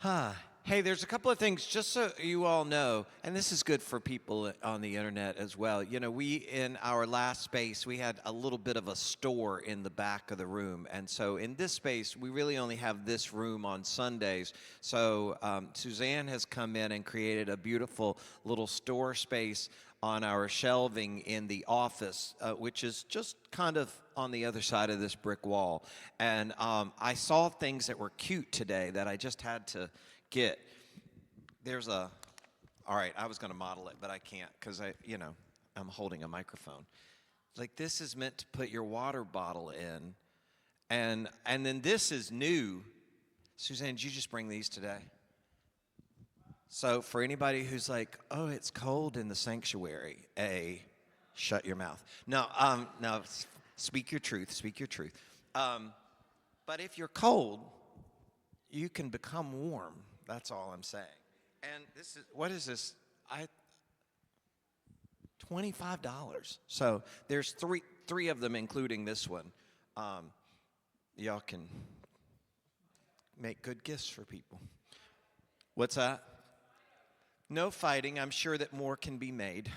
Huh. Hey, there's a couple of things just so you all know, and this is good for people on the internet as well. You know, in our last space, we had a little bit of a store in the back of the room. And so in this space, we really only have this room on Sundays. So Suzanne has come in and created a beautiful little store space on our shelving in the office, which is just kind of on the other side of this brick wall. And I saw things that were cute today that I just had to get. All right, I was going to model it, but I can't because I'm holding a microphone. Like this is meant to put your water bottle in. And then this is new. Suzanne, did you just bring these today? So for anybody who's like, oh, it's cold in the sanctuary, shut your mouth. No, speak your truth, speak your truth. But if you're cold, you can become warm. That's all I'm saying. And what is this? $25. So there's three of them, including this one. Y'all can make good gifts for people. What's that? No fighting. I'm sure that more can be made.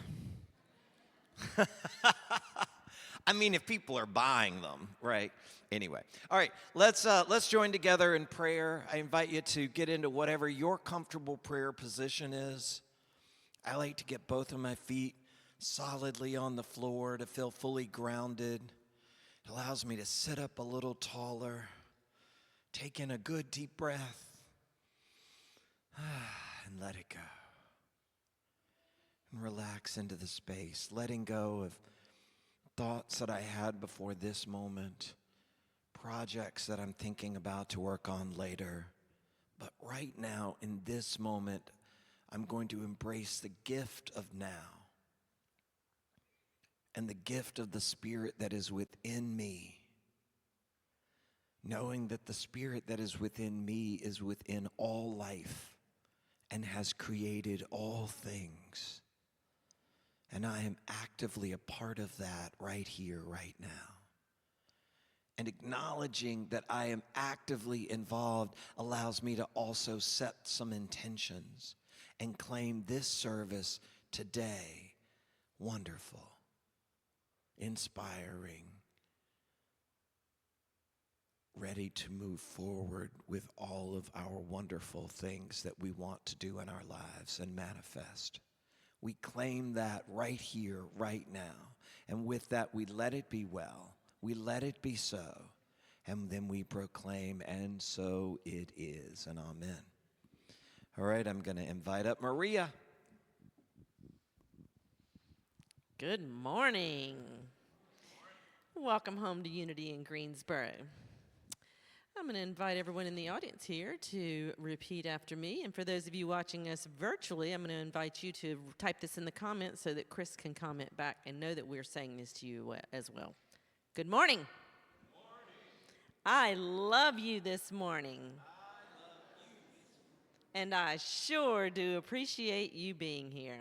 I mean, if people are buying them, right? Anyway, all right, let's join together in prayer. I invite you to get into whatever your comfortable prayer position is. I like to get both of my feet solidly on the floor to feel fully grounded. It allows me to sit up a little taller, take in a good deep breath, and let it go. And relax into the space, letting go of thoughts that I had before this moment, projects that I'm thinking about to work on later. But right now, in this moment, I'm going to embrace the gift of now and the gift of the Spirit that is within me, knowing that the Spirit that is within me is within all life and has created all things. And I am actively a part of that right here, right now. And acknowledging that I am actively involved allows me to also set some intentions and claim this service today wonderful, inspiring, ready to move forward with all of our wonderful things that we want to do in our lives and manifest. We claim that right here, right now. And with that, we let it be well. We let it be so. And then we proclaim, and so it is, and amen. All right, I'm going to invite up Maria. Good morning. Welcome home to Unity in Greensboro. I'm going to invite everyone in the audience here to repeat after me. And for those of you watching us virtually, I'm going to invite you to type this in the comments so that Chris can comment back and know that we're saying this to you as well. Good morning. Good morning. I love you this morning. And I sure do appreciate you being here.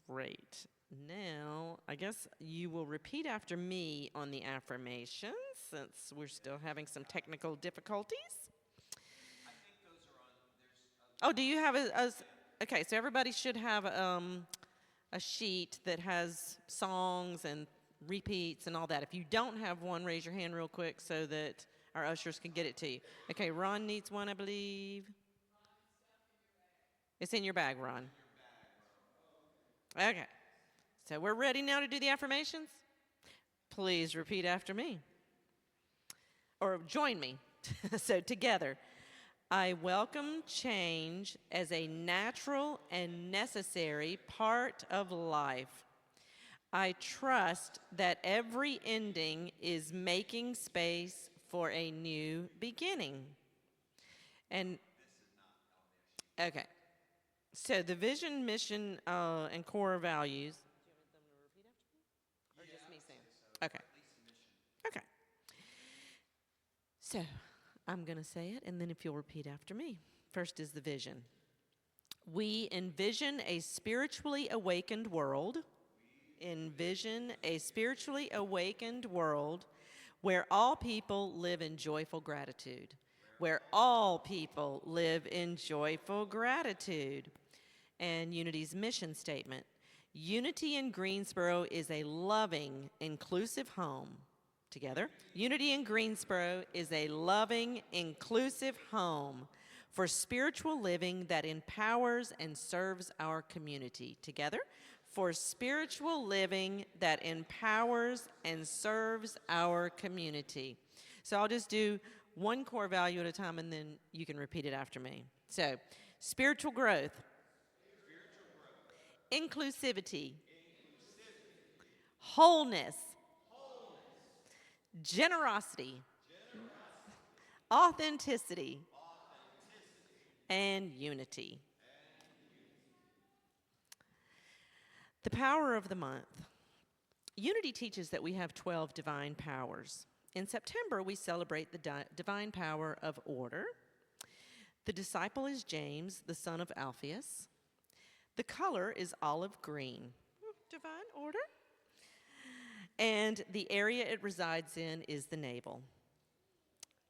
Great. Now, I guess you will repeat after me on the affirmations since we're still having some technical difficulties. I think those are on. Oh, do you have okay, so everybody should have a sheet that has songs and repeats and all that. If you don't have one, raise your hand real quick so that our ushers can get it to you. Okay, Ron needs one, I believe. It's in your bag, Ron. Okay. So we're ready now to do the affirmations? Please repeat after me. Or join me. So together. I welcome change as a natural and necessary part of life. I trust that every ending is making space for a new beginning. And okay. So the vision, mission, and core values. Okay. Okay. So I'm going to say it, and then if you'll repeat after me. First is the vision. We envision a spiritually awakened world. Envision a spiritually awakened world where all people live in joyful gratitude. Where all people live in joyful gratitude. And Unity's mission statement. Unity in Greensboro is a loving, inclusive home. Together. Unity in Greensboro is a loving, inclusive home for spiritual living that empowers and serves our community. Together. For spiritual living that empowers and serves our community. So I'll just do one core value at a time, and then you can repeat it after me. So, spiritual growth. Inclusivity. Wholeness. Generosity. Authenticity. And unity. The power of the month. Unity teaches that we have 12 divine powers. In September, we celebrate the divine power of order. The disciple is James, the son of Alphaeus. The color is olive green. Divine order. And the area it resides in is the navel.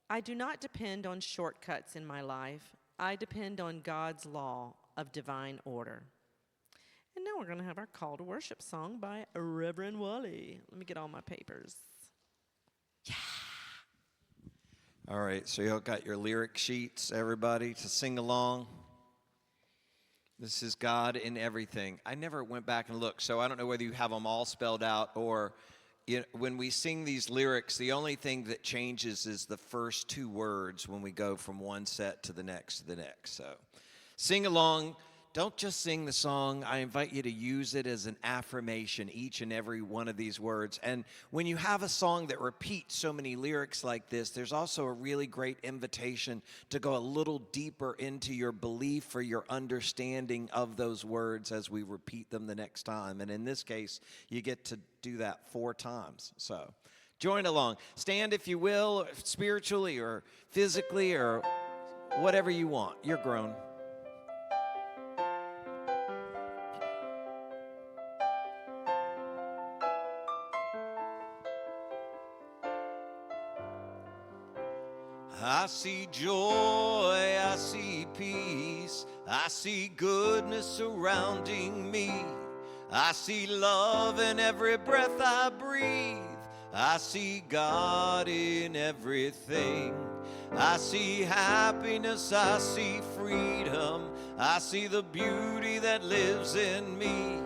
I do not depend on shortcuts in my life. I depend on God's law of divine order. And now we're going to have our call to worship song by Reverend Wally. Let me get all my papers. Yeah. All right, so y'all got your lyric sheets, everybody, to sing along. This is God in everything. I never went back and looked, so I don't know whether you have them all spelled out or when we sing these lyrics, the only thing that changes is the first two words when we go from one set to the next to the next. So sing along. Don't just sing the song. I invite you to use it as an affirmation, each and every one of these words. And when you have a song that repeats so many lyrics like this, there's also a really great invitation to go a little deeper into your belief or your understanding of those words as we repeat them the next time. And in this case, you get to do that 4 times. So join along. Stand if you will, spiritually or physically or whatever you want. You're grown. I see joy, I see peace, I see goodness surrounding me. I see love in every breath I breathe. I see God in everything. I see happiness, I see freedom. I see the beauty that lives in me.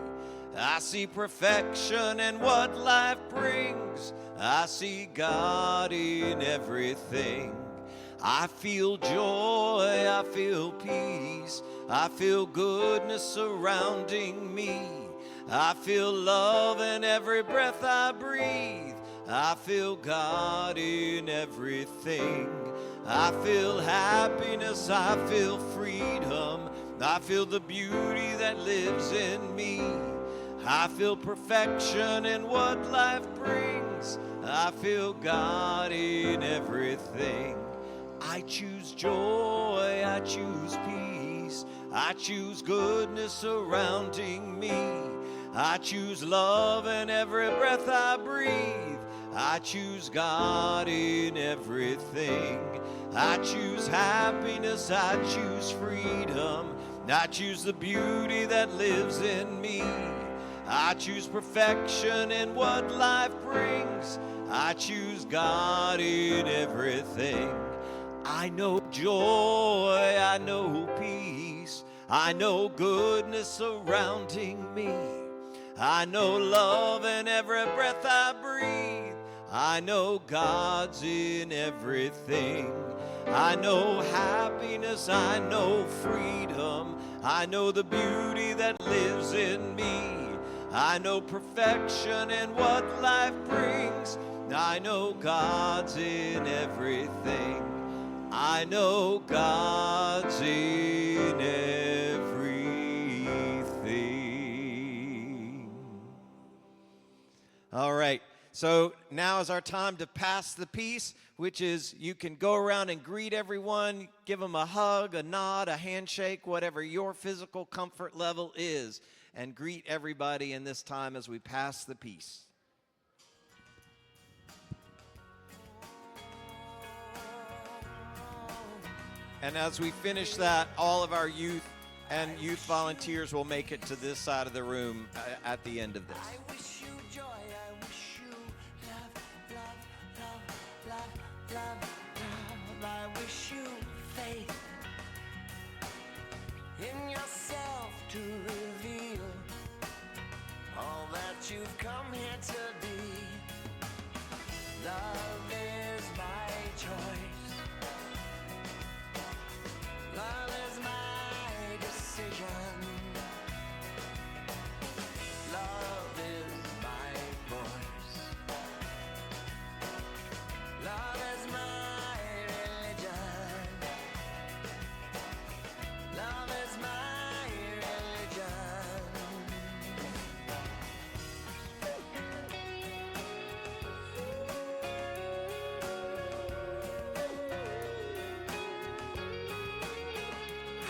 I see perfection and what life brings. I see God in everything. I feel joy, I feel peace, I feel goodness surrounding me. I feel love in every breath I breathe. I feel God in everything. I feel happiness, I feel freedom. I feel the beauty that lives in me. I feel perfection in what life brings. I feel God in everything. I choose joy, I choose peace, I choose goodness surrounding me. I choose love in every breath I breathe. I choose God in everything. I choose happiness, I choose freedom. I choose the beauty that lives in me. I choose perfection in what life brings. I choose God in everything. I know joy, I know peace, I know goodness surrounding me. I know love in every breath I breathe. I know God's in everything. I know happiness, I know freedom. I know the beauty that lives in me. I know perfection and what life brings. I know God's in everything. I know God's in everything. All right, so now is our time to pass the peace, which is you can go around and greet everyone, give them a hug, a nod, a handshake, whatever your physical comfort level is, and greet everybody in this time as we pass the peace. And as we finish that, all of our youth and youth volunteers will make it to this side of the room at the end of this. I wish you joy, I wish you love, love, love, love, love, love. I wish you faith in yourself to reveal all that you've come here to be. Love is my choice. Love is my decision. Love is my voice. Love is my religion. Love is my religion.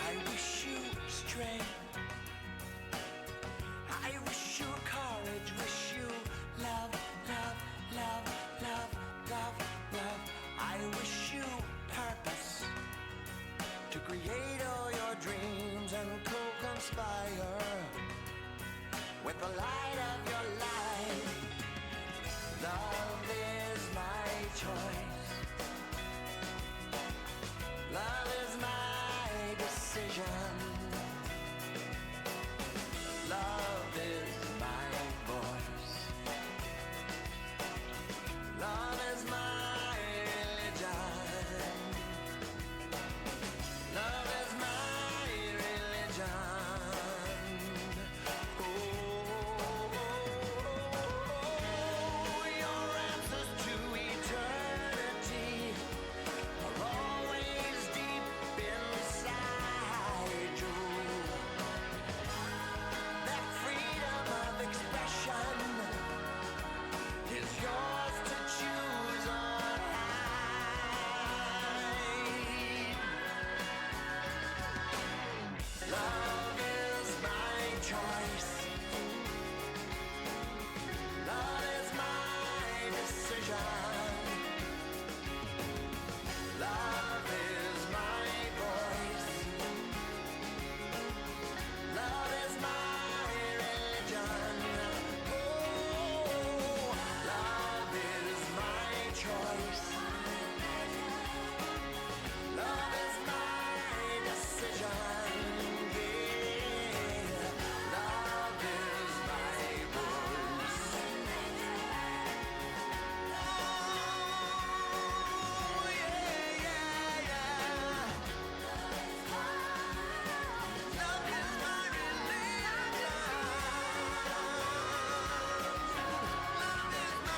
I wish you strength. I wish you courage, wish you love, love, love, love, love, love. I wish you purpose to create all your dreams and co-conspire with the light of your life. Love is my choice. Love is my decision. Love is my voice. Love is my religion. Love is my religion. Oh, your answers to eternity are always deep inside you. That freedom of expression is yours to choose on high. Love is my choice. Love is my decision. Love is my voice. Love is my religion. Oh, love is my choice. Love is my decision. Yeah. Love is my voice. Oh, yeah, yeah, yeah. Love is my religion. Love is my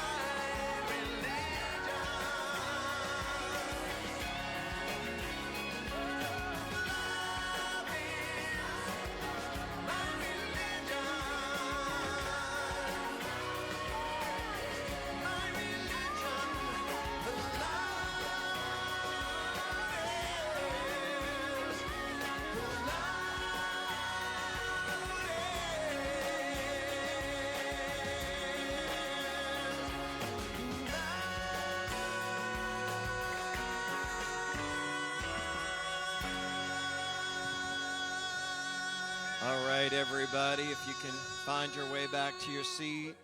All right, everybody, if you can find your way back to your seat.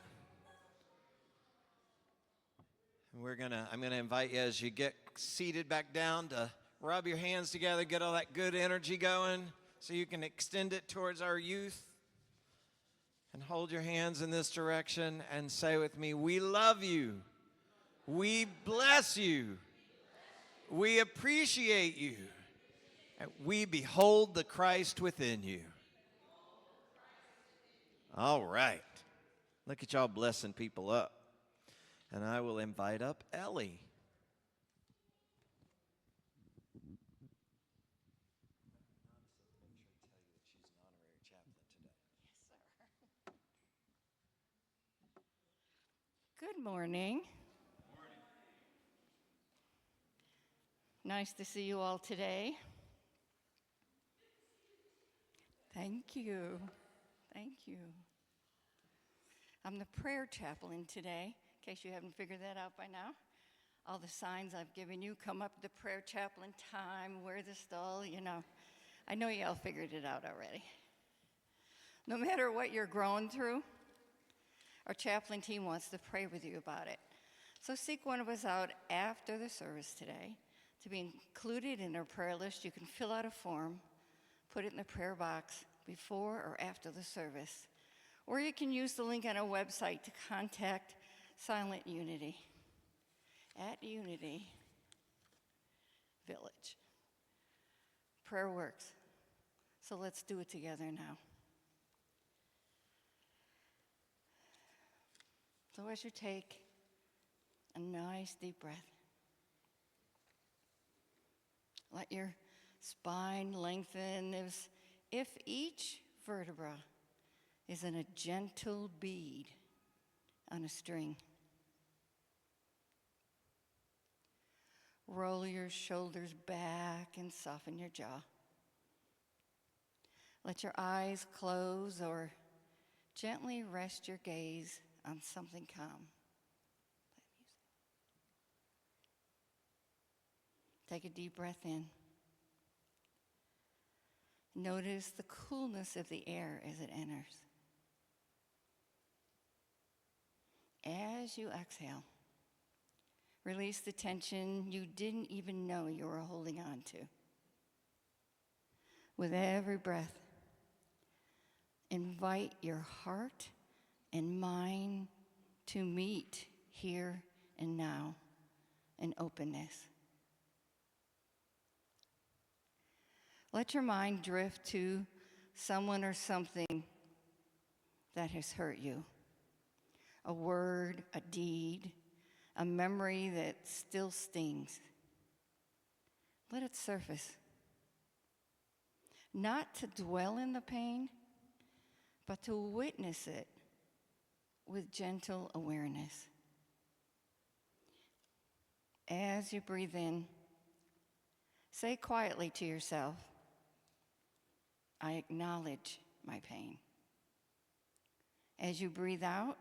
I'm gonna invite you as you get seated back down to rub your hands together, get all that good energy going so you can extend it towards our youth. And hold your hands in this direction and say with me, we love you. We bless you. We appreciate you. And we behold the Christ within you. All right. Look at y'all blessing people up. And I will invite up Ellie. Good morning. Nice to see you all today. Thank you. Thank you. I'm the prayer chaplain today, in case you haven't figured that out by now. all the signs I've given you. Come up to the prayer chaplain time, wear the stole, you know. I know you all figured it out already. No matter what you're going through, our chaplain team wants to pray with you about it. So seek one of us out after the service today to be included in our prayer list. You can fill out a form, put it in the prayer box before or after the service. Or you can use the link on our website to contact Silent Unity at Unity Village. Prayer works. So let's do it together now. So as you take a nice deep breath, let your spine lengthen as if each vertebra is in a gentle bead on a string. Roll your shoulders back and soften your jaw. Let your eyes close or gently rest your gaze on something calm. Take a deep breath in. Notice the coolness of the air as it enters. As you exhale, release the tension you didn't even know you were holding on to. With every breath, invite your heart and mind to meet here and now in openness. Let your mind drift to someone or something that has hurt you. A word, a deed, a memory that still stings. Let it surface. Not to dwell in the pain, but to witness it with gentle awareness. As you breathe in, say quietly to yourself, I acknowledge my pain. As you breathe out,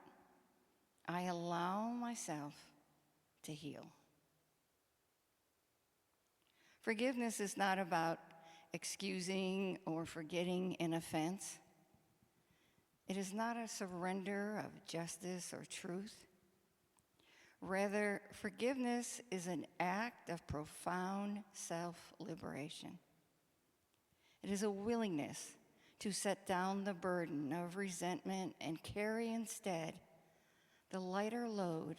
I allow myself to heal. Forgiveness is not about excusing or forgetting an offense. It is not a surrender of justice or truth. Rather, forgiveness is an act of profound self-liberation. It is a willingness to set down the burden of resentment and carry instead the lighter load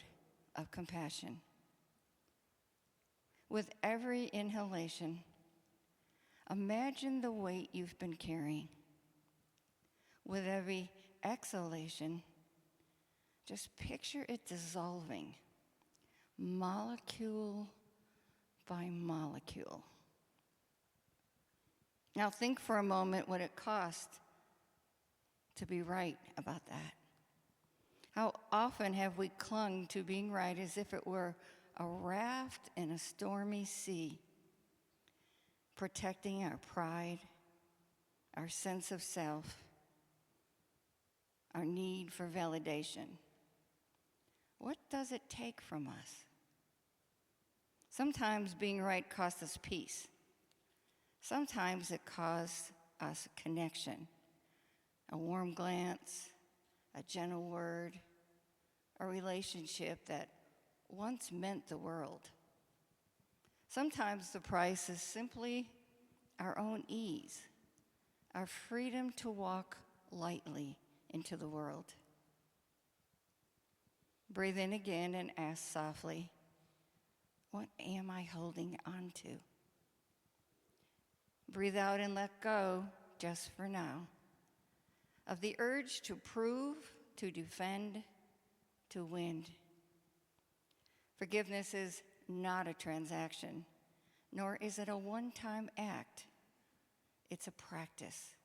of compassion. With every inhalation, imagine the weight you've been carrying. With every exhalation, just picture it dissolving, molecule by molecule. Now think for a moment what it cost to be right about that. How often have we clung to being right as if it were a raft in a stormy sea, protecting our pride, our sense of self, our need for validation. What does it take from us? Sometimes being right costs us peace. Sometimes it costs us connection, a warm glance, a gentle word, a relationship that once meant the world. Sometimes the price is simply our own ease, our freedom to walk lightly into the world. Breathe in again and ask softly, what am I holding on to? Breathe out and let go, just for now, of the urge to prove, to defend, to win. Forgiveness is not a transaction, nor is it a one-time act. It's a practice,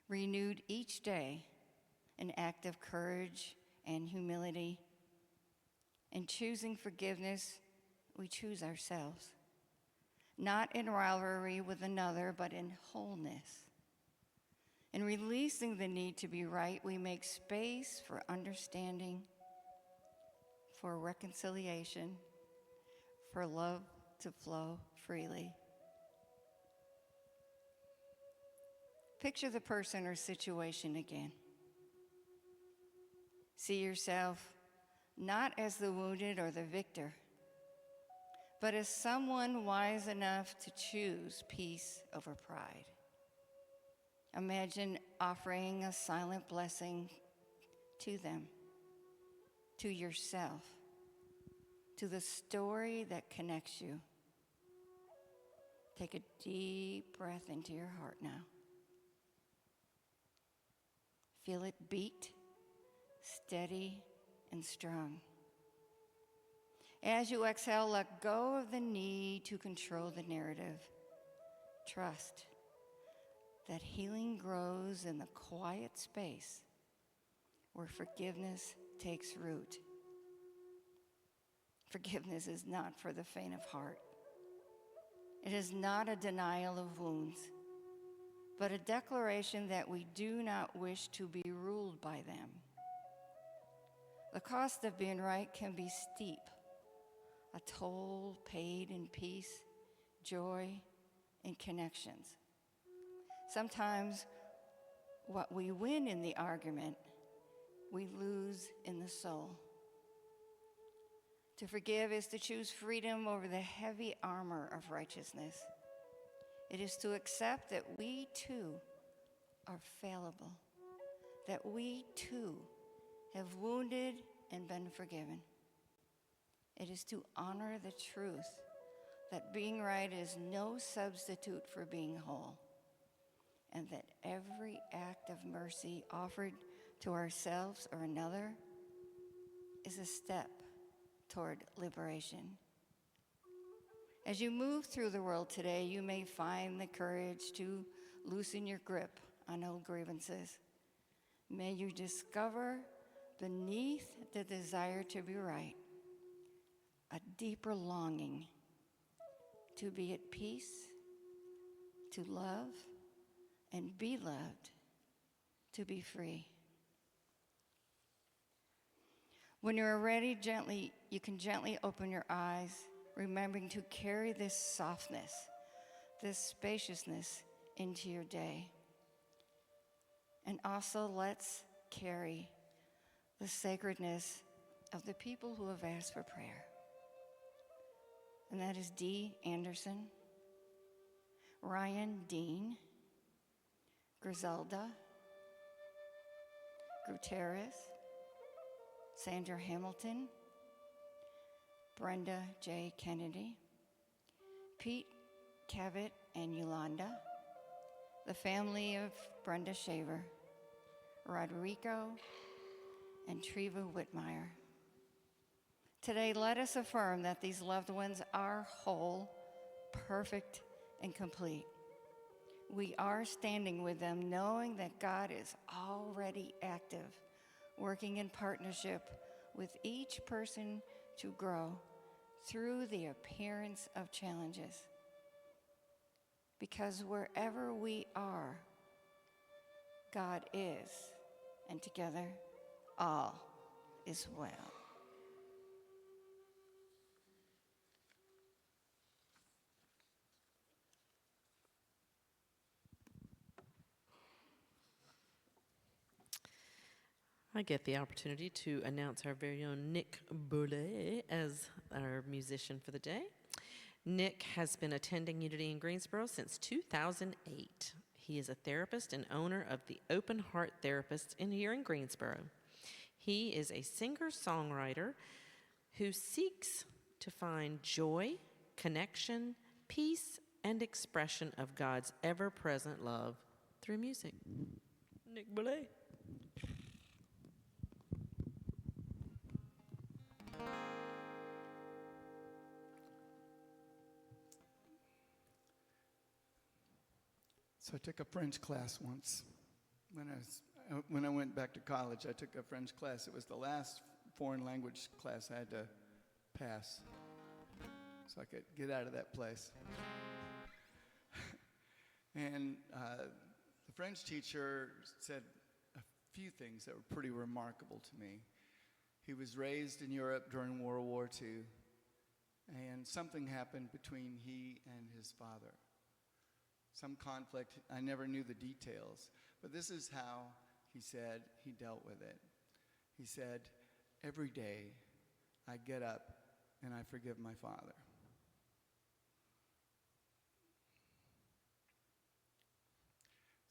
renewed each day, an act of courage and humility. In choosing forgiveness, we choose ourselves, not in rivalry with another, but in wholeness. In releasing the need to be right, we make space for understanding, for reconciliation, for love to flow freely. Picture the person or situation again. See yourself not as the wounded or the victor, but as someone wise enough to choose peace over pride. Imagine offering a silent blessing to them, to yourself, to the story that connects you. Take a deep breath into your heart now. Feel it beat, steady and strong. As you exhale, let go of the need to control the narrative. Trust that healing grows in the quiet space where forgiveness takes root. Forgiveness is not for the faint of heart. It is not a denial of wounds, but a declaration that we do not wish to be ruled by them. The cost of being right can be steep, a toll paid in peace, joy, and connections. Sometimes what we win in the argument, we lose in the soul. To forgive is to choose freedom over the heavy armor of righteousness. It is to accept that we too are fallible, that we too have wounded and been forgiven. It is to honor the truth that being right is no substitute for being whole, and that every act of mercy offered to ourselves or another is a step toward liberation. As you move through the world today, you may find the courage to loosen your grip on old grievances. May you discover beneath the desire to be right a deeper longing to be at peace, to love and be loved, to be free. When you're ready, you can gently open your eyes, remembering to carry this softness, this spaciousness into your day. And also let's carry the sacredness of the people who have asked for prayer. And that is Dee Anderson, Ryan Dean, Griselda, Gutierrez, Sandra Hamilton, Brenda J. Kennedy, Pete Cavett and Yolanda, the family of Brenda Shaver, Rodrigo and Treva Whitmire. Today, let us affirm that these loved ones are whole, perfect, and complete. We are standing with them knowing that God is already active, working in partnership with each person to grow through the appearance of challenges. Because wherever we are, God is, and together, all is well. I get the opportunity to announce our very own Nick Boulay as our musician for the day. Nick has been attending Unity in Greensboro since 2008. He is a therapist and owner of the Open Heart Therapists here in Greensboro. He is a singer-songwriter who seeks to find joy, connection, peace, and expression of God's ever-present love through music. Nick Boulay. So I took a French class once. When I went back to college, I took a French class. It was the last foreign language class I had to pass so I could get out of that place. And the French teacher said a few things that were pretty remarkable to me. He was raised in Europe during World War II, And something happened between he and his father. Some conflict, I never knew the details, but this is how he said he dealt with it. He said, every day I get up and I forgive my father.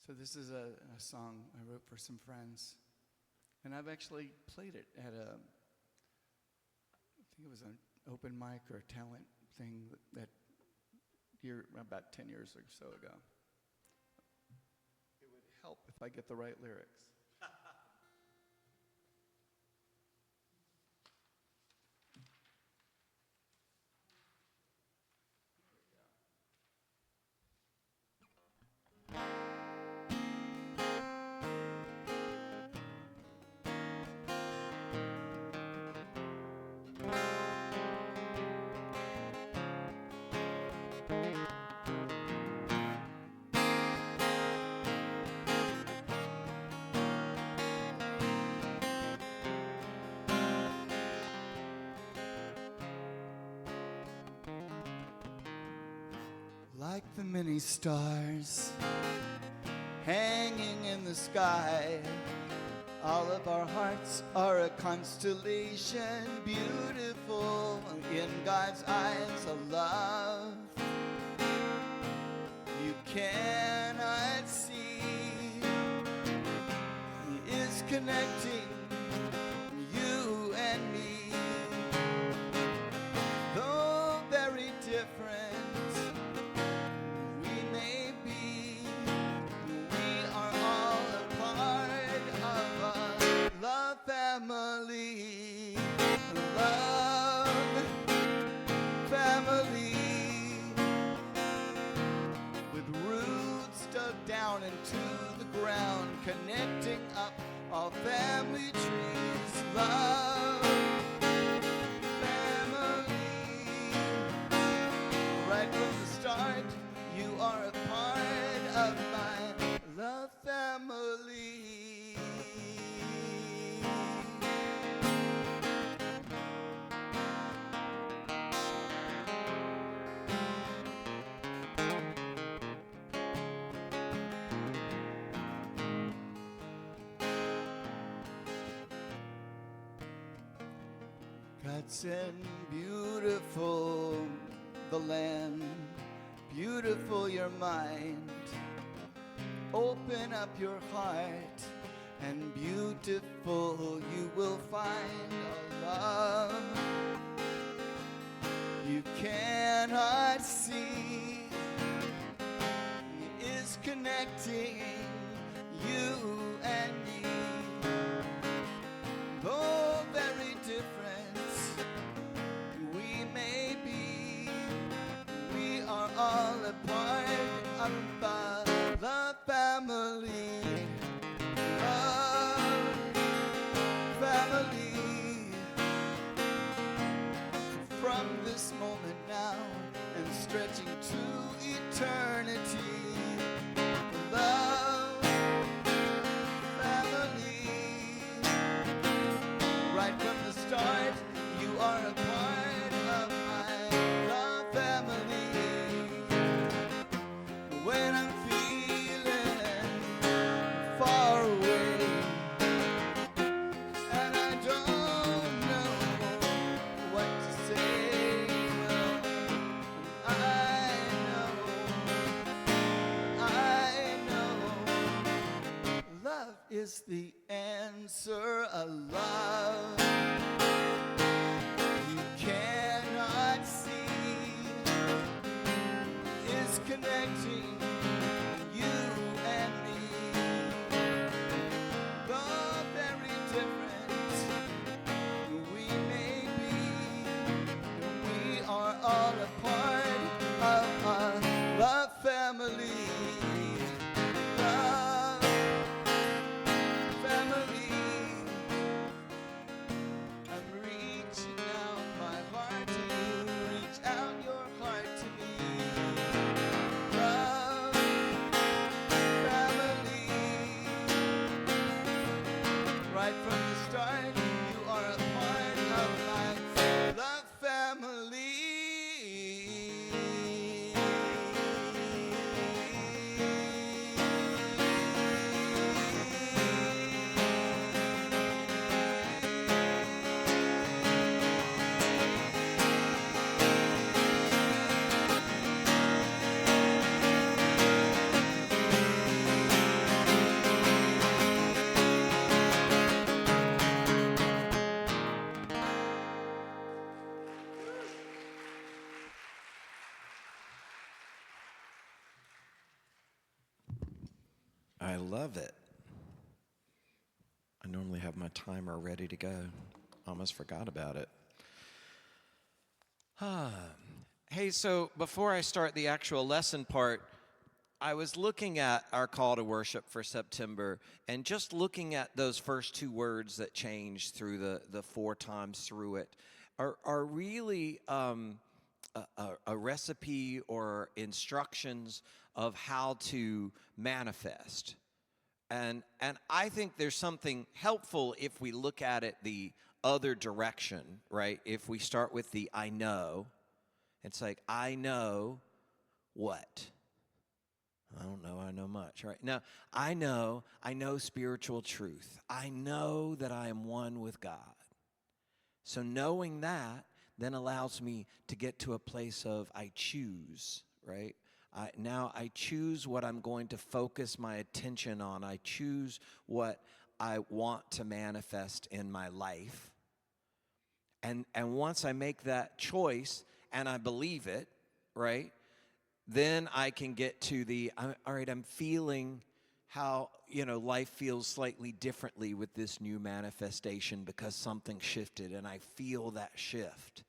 So this is a song I wrote for some friends. And I've actually played it at I think it was an open mic or a talent thing that year, about 10 years or so ago. It would help if I get the right lyrics. Like the many stars hanging in the sky, all of our hearts are a constellation, beautiful in God's eyes, a love you cannot see is connecting you and me. Though very different family, love, family, with roots dug down into the ground, connecting up all family trees, love, family, right from the start, you are a part of my love family. God said, beautiful the land, beautiful your mind. Open up your heart, and beautiful you will find a love you cannot see is connecting you and me. Though very different we may be, we are all a part of the family. Love, family. From this moment now and stretching to eternity. Love, family. Right from the start, you are a part of my love family. When I'm feeling far away and I don't know what to say, well, I know love is the answer. A love you cannot see is connecting you and me. Though very different we may be, we are all a part of a love family. Love family. I love it. I normally have my timer ready to go. Almost forgot about it. Hey, so before I start the actual lesson part, I was looking at our call to worship for September and just looking at those first two words that changed through the four times through it are really a recipe or instructions of how to manifest. And I think there's something helpful if we look at it the other direction, right? If we start with the I know, it's like, I know what? I don't know, I know much, right? Now, I know spiritual truth. I know that I am one with God. So knowing that then allows me to get to a place of I choose, right? Now I choose what I'm going to focus my attention on. I choose what I want to manifest in my life. And once I make that choice and I believe it, right, then I can get to all right, I'm feeling how, life feels slightly differently with this new manifestation because something shifted and I feel that shift.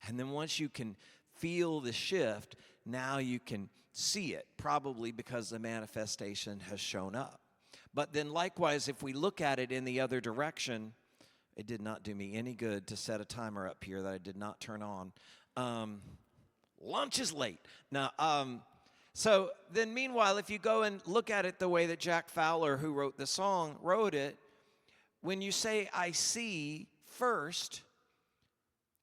And then once you can feel the shift, now you can see it, probably because the manifestation has shown up. But then likewise, if we look at it in the other direction, it did not do me any good to set a timer up here that I did not turn on. Lunch is late. Now, so then meanwhile, if you go and look at it the way that Jack Fowler, who wrote the song, wrote it, when you say I see first,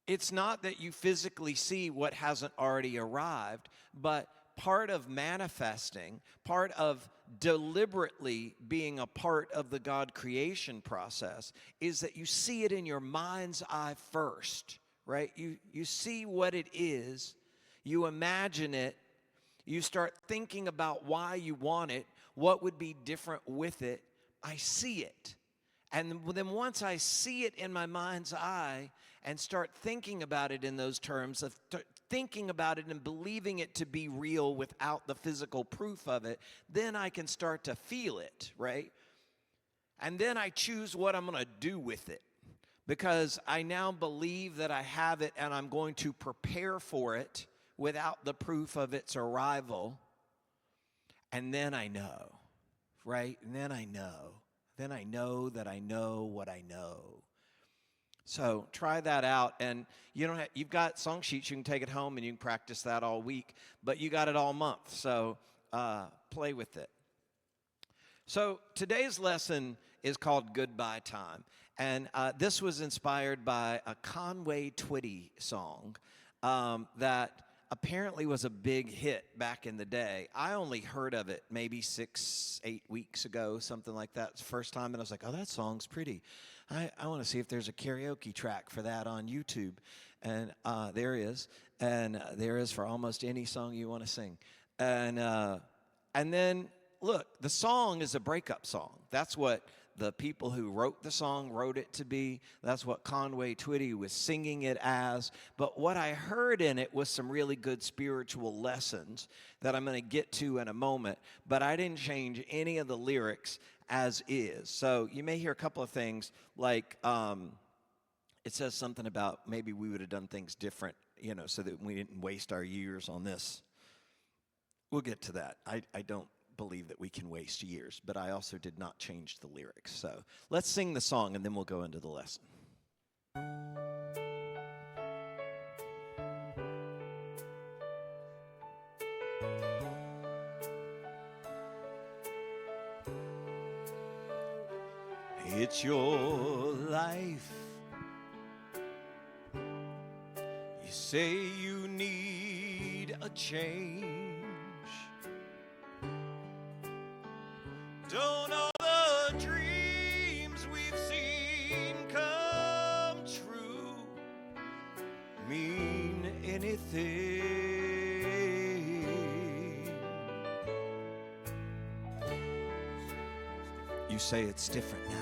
it's not that you physically see what hasn't already arrived, but part of manifesting, part of deliberately being a part of the God creation process is that you see it in your mind's eye first, right? You see what it is, you imagine it, you start thinking about why you want it, what would be different with it. I see it. And then once I see it in my mind's eye and start thinking about it in those terms of thinking about it and believing it to be real without the physical proof of it, then I can start to feel it, right? And then I choose what I'm going to do with it because I now believe that I have it and I'm going to prepare for it without the proof of its arrival. And then I know, right? And then I know. Then I know that I know what I know. So try that out, and you've got song sheets. You can take it home and you can practice that all week, but you got it all month, so play with it. So today's lesson is called Goodbye Time, and this was inspired by a Conway Twitty song that apparently was a big hit back in the day. I only heard of it maybe 6-8 weeks ago, something like that. It's the first time, and I was like, oh, that song's pretty. I want to see if there's a karaoke track for that on YouTube. And there is. And there is for almost any song you want to sing. And then, look, the song is a breakup song. That's what the people who wrote the song wrote it to be. That's what Conway Twitty was singing it as. But what I heard in it was some really good spiritual lessons that I'm going to get to in a moment. But I didn't change any of the lyrics as is. So you may hear a couple of things like it says something about maybe we would have done things different, so that we didn't waste our years on this. We'll get to that. I don't believe that we can waste years, but I also did not change the lyrics. So let's sing the song and then we'll go into the lesson. It's your life. You say you need a change. Don't all the dreams we've seen come true mean anything? You say it's different now.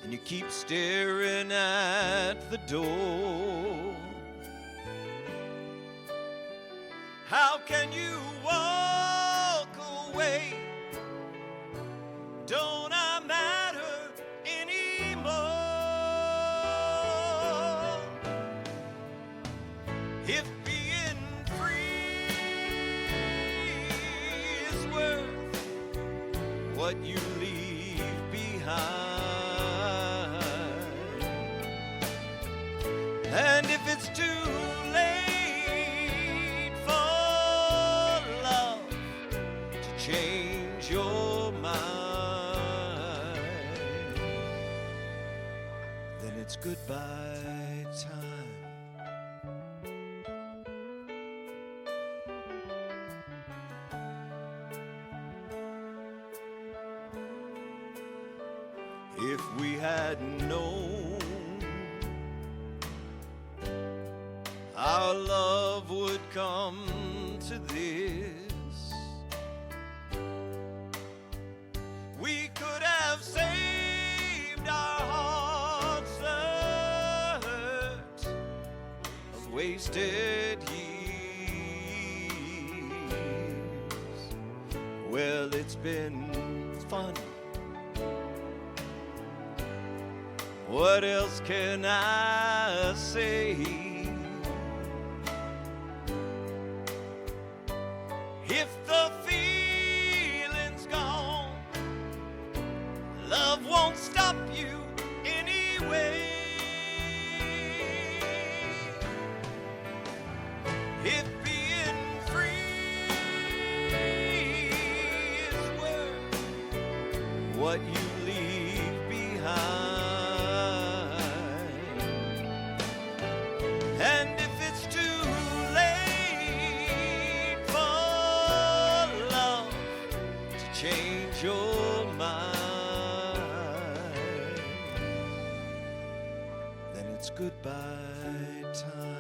And you keep staring at the door. How can you walk away what you leave behind. And if it's too late for love to change your mind, then it's goodbye time. If we had known our love would come to this, we could have saved our hearts the hurt of wasted years. Well, it's been fun. What else can I say? If the feeling's gone, love won't stop you anyway. If being free is worth what you leave behind, and if it's too late for love to change your mind, then it's goodbye time.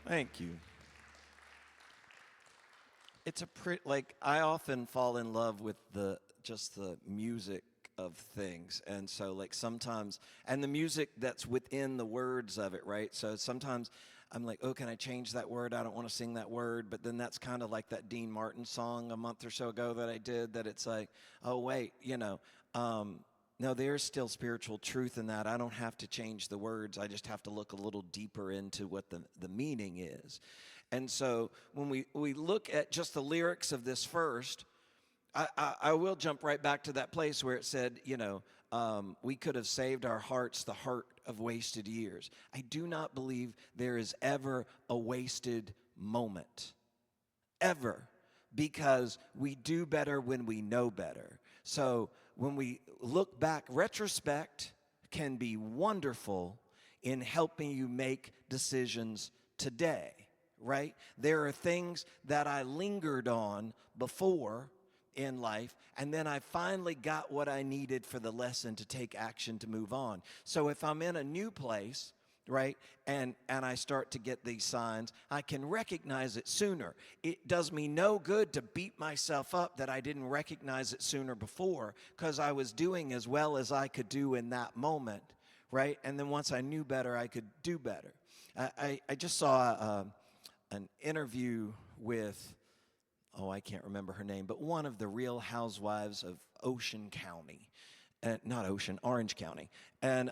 Thank you. It's a pretty, like, I often fall in love with just the music of things. And so, like, sometimes, and the music that's within the words of it, right? So sometimes I'm like, oh, can I change that word? I don't want to sing that word. But then that's kind of like that Dean Martin song a month or so ago that I did, that it's like, oh, wait, no, there's still spiritual truth in that. I don't have to change the words. I just have to look a little deeper into what the meaning is. And so when we look at just the lyrics of this first, I will jump right back to that place where it said, we could have saved our hearts the hurt of wasted years. I do not believe there is ever a wasted moment. Ever. Because we do better when we know better. So when we look back, retrospect can be wonderful in helping you make decisions today, right? There are things that I lingered on before in life, and then I finally got what I needed for the lesson to take action to move on. So if I'm in a new place, right, and I start to get these signs, I can recognize it sooner. It does me no good to beat myself up that I didn't recognize it sooner before, because I was doing as well as I could do in that moment, right? And then once I knew better, I could do better. I just saw an interview with, I can't remember her name, but one of the Real Housewives of Orange County. And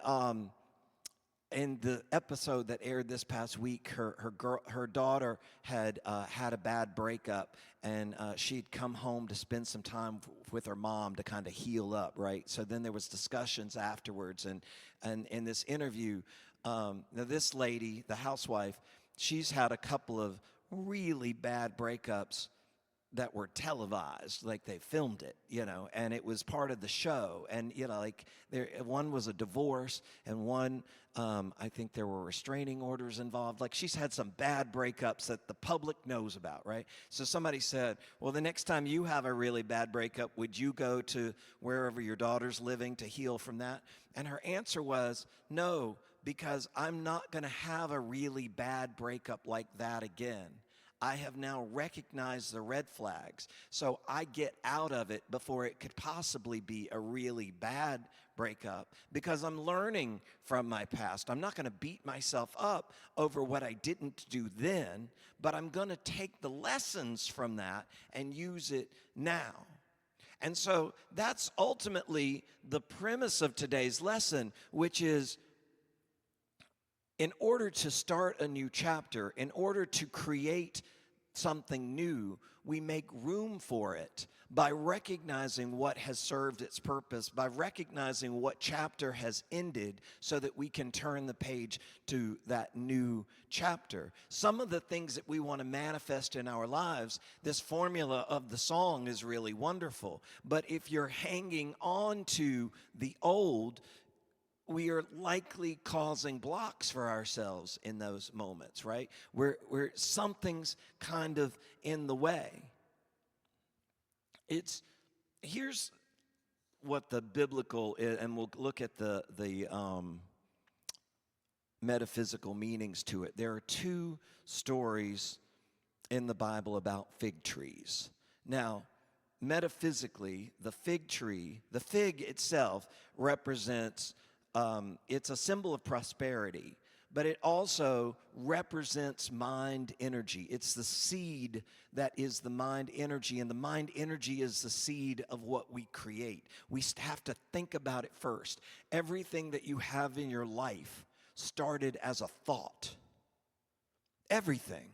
in the episode that aired this past week, her daughter had had a bad breakup, and she'd come home to spend some time with her mom to kind of heal up, right? So then there was discussions afterwards, and in this interview, now this lady, the housewife, she's had a couple of really bad breakups that were televised, like they filmed it, and it was part of the show. And, one was a divorce, and one, I think there were restraining orders involved. Like, she's had some bad breakups that the public knows about, right? So somebody said, well, the next time you have a really bad breakup, would you go to wherever your daughter's living to heal from that? And her answer was, no, because I'm not going to have a really bad breakup like that again. I have now recognized the red flags, so I get out of it before it could possibly be a really bad breakup, because I'm learning from my past. I'm not going to beat myself up over what I didn't do then, but I'm going to take the lessons from that and use it now. And so that's ultimately the premise of today's lesson, which is in order to start a new chapter, in order to create something new, we make room for it by recognizing what has served its purpose, by recognizing what chapter has ended so that we can turn the page to that new chapter. Some of the things that we want to manifest in our lives, this formula of the song is really wonderful. But if you're hanging on to the old, we are likely causing blocks for ourselves in those moments, right? Where something's kind of in the way. Here's what the biblical is, and we'll look at the metaphysical meanings to it. There are two stories in the Bible about fig trees. Now, metaphysically, the fig itself represents it's a symbol of prosperity, but it also represents mind energy. It's the seed that is the mind energy, and the mind energy is the seed of what we create. We have to think about it first. Everything that you have in your life started as a thought. Everything.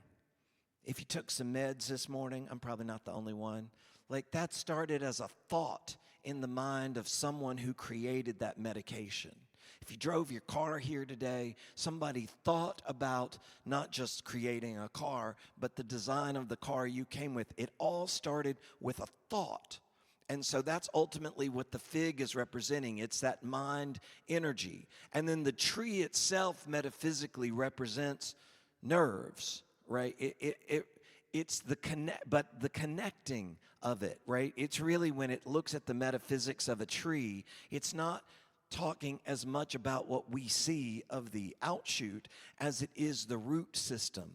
If you took some meds this morning, I'm probably not the only one. Like, that started as a thought in the mind of someone who created that medication. If you drove your car here today, somebody thought about not just creating a car, but the design of the car you came with. It all started with a thought. And so that's ultimately what the fig is representing. It's that mind energy. And then the tree itself metaphysically represents nerves, right? It's the connecting of it, right? It's really, when it looks at the metaphysics of a tree, it's not talking as much about what we see of the outshoot as it is the root system.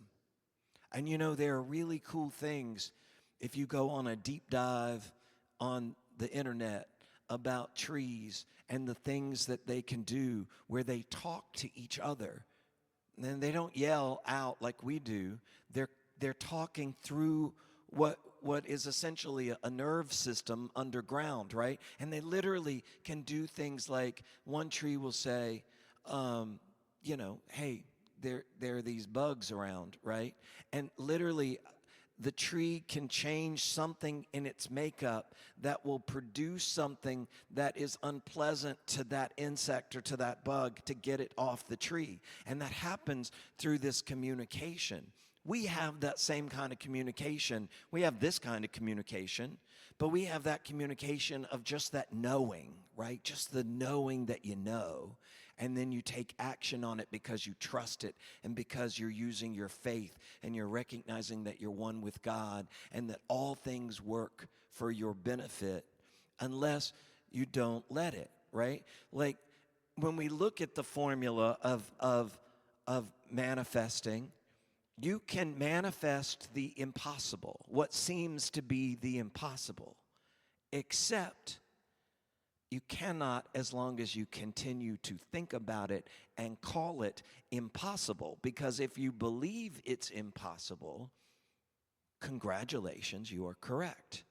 And you know, there are really cool things if you go on a deep dive on the internet about trees and the things that they can do, where they talk to each other. And they don't yell out like we do. They're talking through what is essentially a nerve system underground, right? And they literally can do things like, one tree will say, hey, there are these bugs around, right? And literally, the tree can change something in its makeup that will produce something that is unpleasant to that insect or to that bug to get it off the tree. And that happens through this communication. We have that same kind of communication. We have this kind of communication, but we have that communication of just that knowing, right? Just the knowing that you know, and then you take action on it because you trust it and because you're using your faith and you're recognizing that you're one with God and that all things work for your benefit unless you don't let it, right? Like, when we look at the formula of manifesting, you can manifest the impossible, what seems to be the impossible, except you cannot as long as you continue to think about it and call it impossible. Because if you believe it's impossible, congratulations, you are correct,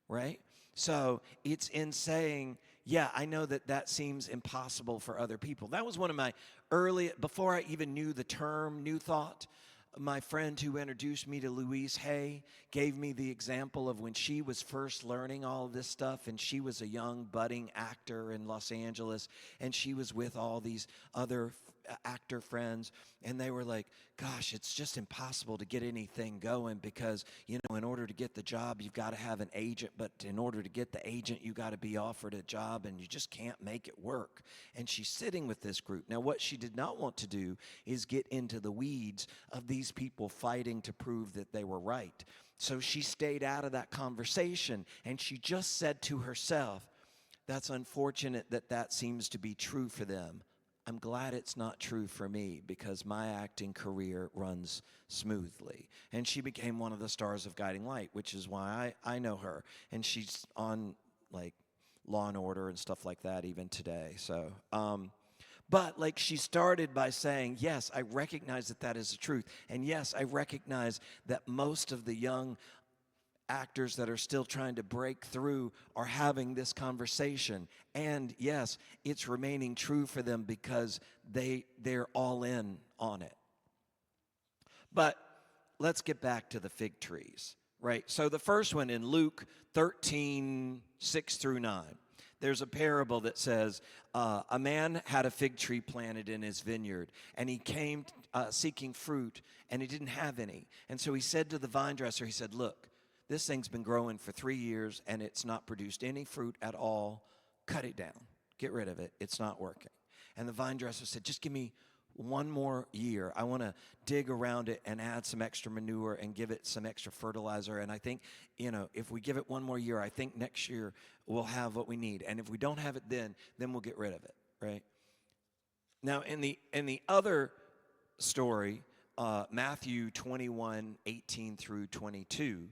right? So it's in saying, yeah, I know that seems impossible for other people. That was one of my early, before I even knew the term New Thought, my friend who introduced me to Louise Hay gave me the example of when she was first learning all of this stuff, and she was a young budding actor in Los Angeles, and she was with all these other actor friends, and they were like, gosh, it's just impossible to get anything going because, you know, in order to get the job, you've got to have an agent, but in order to get the agent, you got to be offered a job, and you just can't make it work. And she's sitting with this group. Now, what she did not want to do is get into the weeds of these people fighting to prove that they were right. So she stayed out of that conversation, and she just said to herself, that's unfortunate that seems to be true for them. I'm glad it's not true for me because my acting career runs smoothly. And she became one of the stars of Guiding Light, which is why I know her. And she's on like Law and Order and stuff like that even today. So, but like, she started by saying, yes, I recognize that is the truth. And yes, I recognize that most of the young actors that are still trying to break through are having this conversation. And yes, it's remaining true for them because they're all in on it. But let's get back to the fig trees, right? So the first one in Luke 13, 6 through 9. There's a parable that says, a man had a fig tree planted in his vineyard, and he came seeking fruit, and he didn't have any. And so he said to the vine dresser, he said, look, this thing's been growing for 3 years, and it's not produced any fruit at all. Cut it down. Get rid of it. It's not working. And the vine dresser said, just give me one more year. I want to dig around it and add some extra manure and give it some extra fertilizer. And I think, if we give it one more year, I think next year we'll have what we need. And if we don't have it then we'll get rid of it, right? Now, in the other story, Matthew 21, 18 through 22,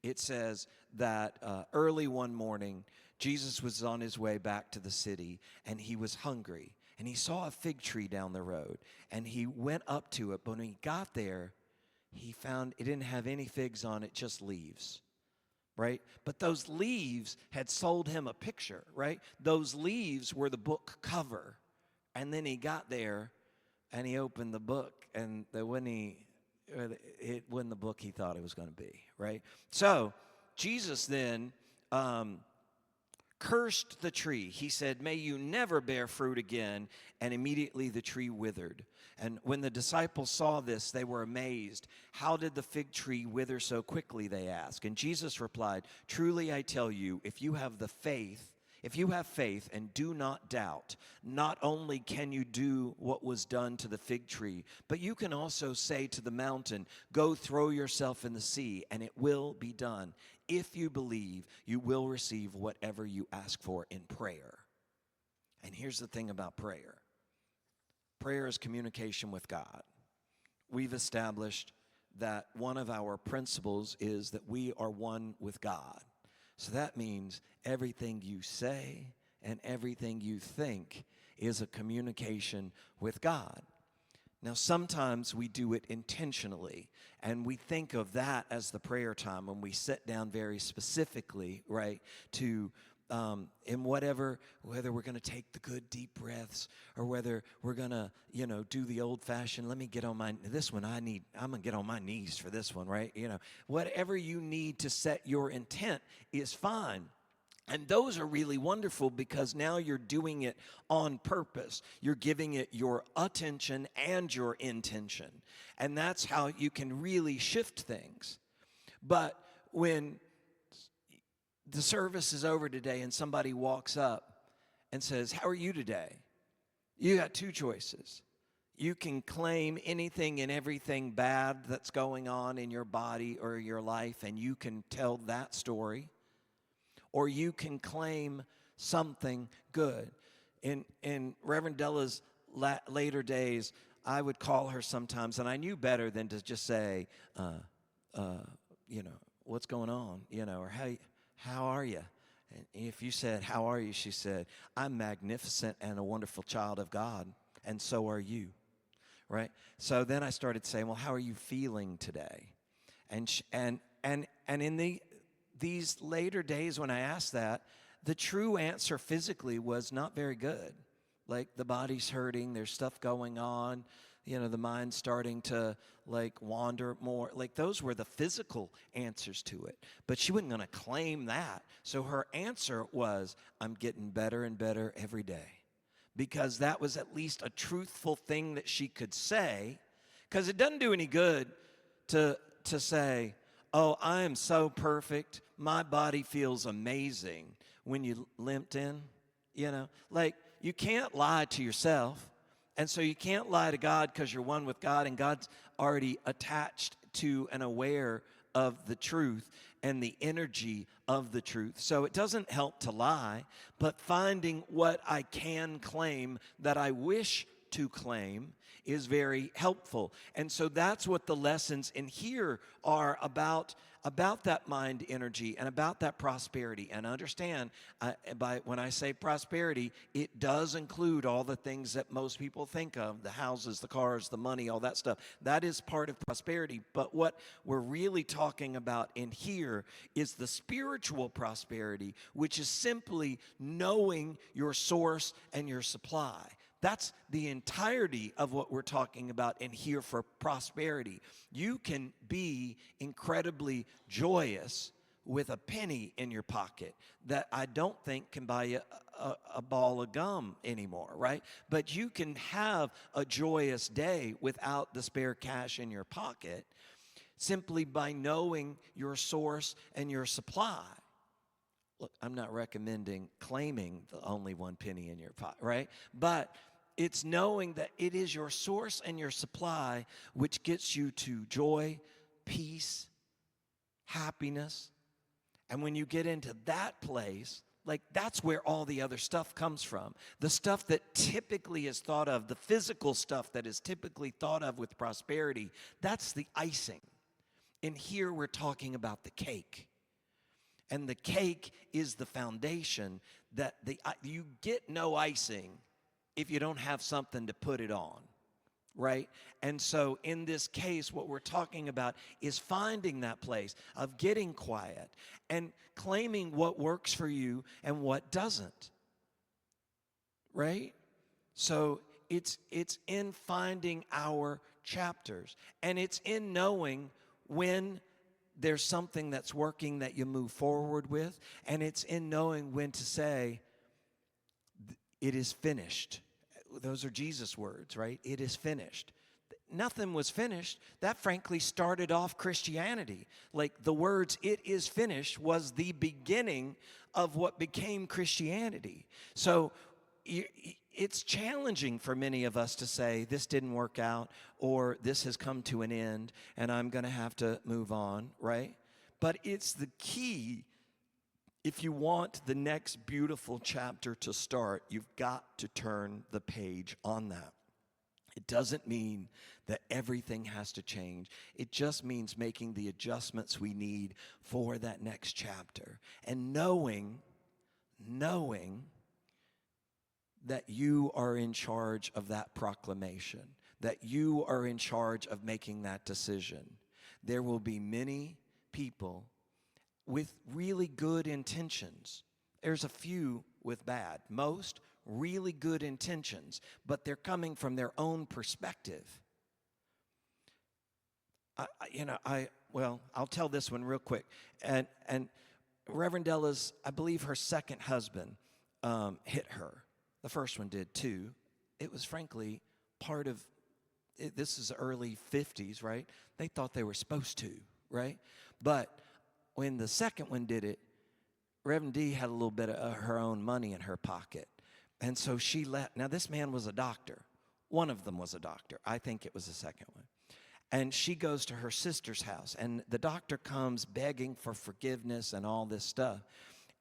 it says that early one morning, Jesus was on his way back to the city, and he was hungry. And he saw a fig tree down the road, and he went up to it. But when he got there, he found it didn't have any figs on it, just leaves, right? But those leaves had sold him a picture, right? Those leaves were the book cover. And then he got there, and he opened the book, and it wasn't the book he thought it was going to be, right? So Jesus then cursed the tree. He said, may you never bear fruit again. And immediately the tree withered. And when the disciples saw this, they were amazed. How did the fig tree wither so quickly, they asked. And Jesus replied, truly I tell you, if you have faith and do not doubt, not only can you do what was done to the fig tree, but you can also say to the mountain, go throw yourself in the sea, and it will be done. If you believe, you will receive whatever you ask for in prayer. And here's the thing about prayer. Prayer is communication with God. We've established that one of our principles is that we are one with God. So that means everything you say and everything you think is a communication with God. Now, sometimes we do it intentionally, and we think of that as the prayer time when we sit down very specifically, right, to in whether we're going to take the good deep breaths or whether we're going to, do the old-fashioned, I'm going to get on my knees for this one, right? Whatever you need to set your intent is fine. And those are really wonderful because now you're doing it on purpose. You're giving it your attention and your intention. And that's how you can really shift things. But when the service is over today and somebody walks up and says, how are you today? You got two choices. You can claim anything and everything bad that's going on in your body or your life, and you can tell that story. Or you can claim something good. In Reverend Della's later days, I would call her sometimes, and I knew better than to just say, what's going on, or how are you? And if you said, how are you? She said, I'm magnificent and a wonderful child of God, and so are you, right? So then I started saying, well, how are you feeling today? And in these later days when I asked that, the true answer physically was not very good. Like the body's hurting, there's stuff going on, the mind's starting to wander more. Those were the physical answers to it. But she wasn't going to claim that. So her answer was, I'm getting better and better every day. Because that was at least a truthful thing that she could say. Because it doesn't do any good to say, oh, I am so perfect. My body feels amazing when you limped in. You can't lie to yourself. And so you can't lie to God because you're one with God, and God's already attached to and aware of the truth and the energy of the truth. So it doesn't help to lie, but finding what I can claim that I wish to claim is very helpful. And so that's what the lessons in here are about that mind energy and about that prosperity. And understand, when I say prosperity, it does include all the things that most people think of, the houses, the cars, the money, all that stuff. That is part of prosperity. But what we're really talking about in here is the spiritual prosperity, which is simply knowing your source and your supply. That's the entirety of what we're talking about in here for prosperity. You can be incredibly joyous with a penny in your pocket that I don't think can buy you a ball of gum anymore, right? But you can have a joyous day without the spare cash in your pocket simply by knowing your source and your supply. Look, I'm not recommending claiming the only one penny in your pocket, right? But it's knowing that it is your source and your supply which gets you to joy, peace, happiness. And when you get into that place, like that's where all the other stuff comes from. The stuff that typically is thought of, the physical stuff that is typically thought of with prosperity, that's the icing. And here we're talking about the cake. And the cake is the foundation that you get no icing if you don't have something to put it on, right? And so in this case, what we're talking about is finding that place of getting quiet and claiming what works for you and what doesn't, right? So it's in finding our chapters, and it's in knowing when there's something that's working that you move forward with, and it's in knowing when to say, it is finished. Those are Jesus' words, right? It is finished. Nothing was finished. That frankly started off Christianity. Like the words, it is finished, was the beginning of what became Christianity. So it's challenging for many of us to say, this didn't work out, or this has come to an end, and I'm going to have to move on, right? But it's the key. If you want the next beautiful chapter to start, you've got to turn the page on that. It doesn't mean that everything has to change. It just means making the adjustments we need for that next chapter. And knowing that you are in charge of that proclamation, that you are in charge of making that decision. There will be many people with really good intentions. There's a few with bad. Most really good intentions, but they're coming from their own perspective. I'll tell this one real quick. And Reverend Della's, I believe her second husband hit her. The first one did too. It was frankly part of, this is early 50s, right? They thought they were supposed to, right? But when the second one did it, Reverend D had a little bit of her own money in her pocket. And so she let, now this man was a doctor. One of them was a doctor. I think it was the second one. And she goes to her sister's house, and the doctor comes begging for forgiveness and all this stuff.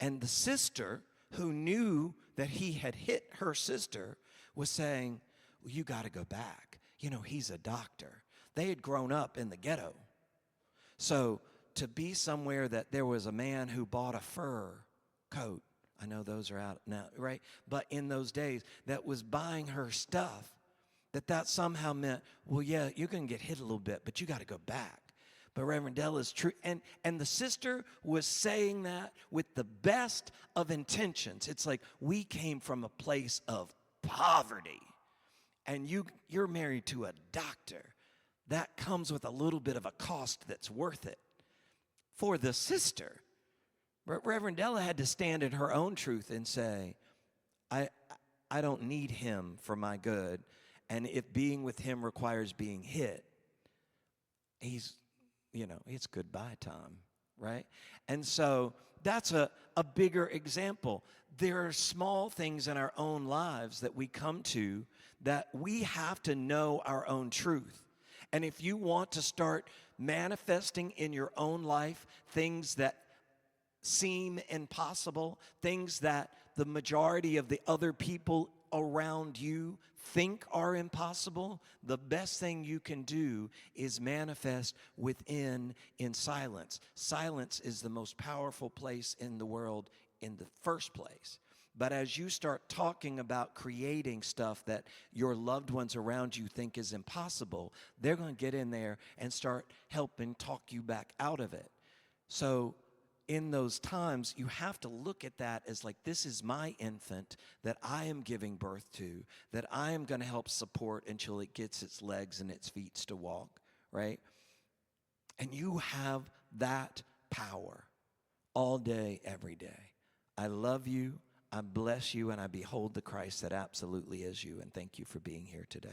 And the sister, who knew that he had hit her sister, was saying, well, you got to go back. You know, he's a doctor. They had grown up in the ghetto. So to be somewhere that there was a man who bought a fur coat, I know those are out now, right? But in those days, that was buying her stuff, that somehow meant, well, yeah, you're going to get hit a little bit, but you got to go back. But Reverend Della's true, and the sister was saying that with the best of intentions. It's like, we came from a place of poverty, and you're married to a doctor. That comes with a little bit of a cost that's worth it for the sister. Reverend Della had to stand in her own truth and say, I don't need him for my good, and if being with him requires being hit, it's goodbye time, right? And so that's a bigger example. There are small things in our own lives that we come to that we have to know our own truth. And if you want to start manifesting in your own life things that seem impossible, things that the majority of the other people around you think are impossible, the best thing you can do is manifest within in silence. Silence is the most powerful place in the world in the first place. But as you start talking about creating stuff that your loved ones around you think is impossible, they're going to get in there and start helping talk you back out of it. So in those times, you have to look at that as like, this is my infant that I am giving birth to, that I am going to help support until it gets its legs and its feet to walk, right? And you have that power all day, every day. I love you, I bless you, and I behold the Christ that absolutely is you, and thank you for being here today.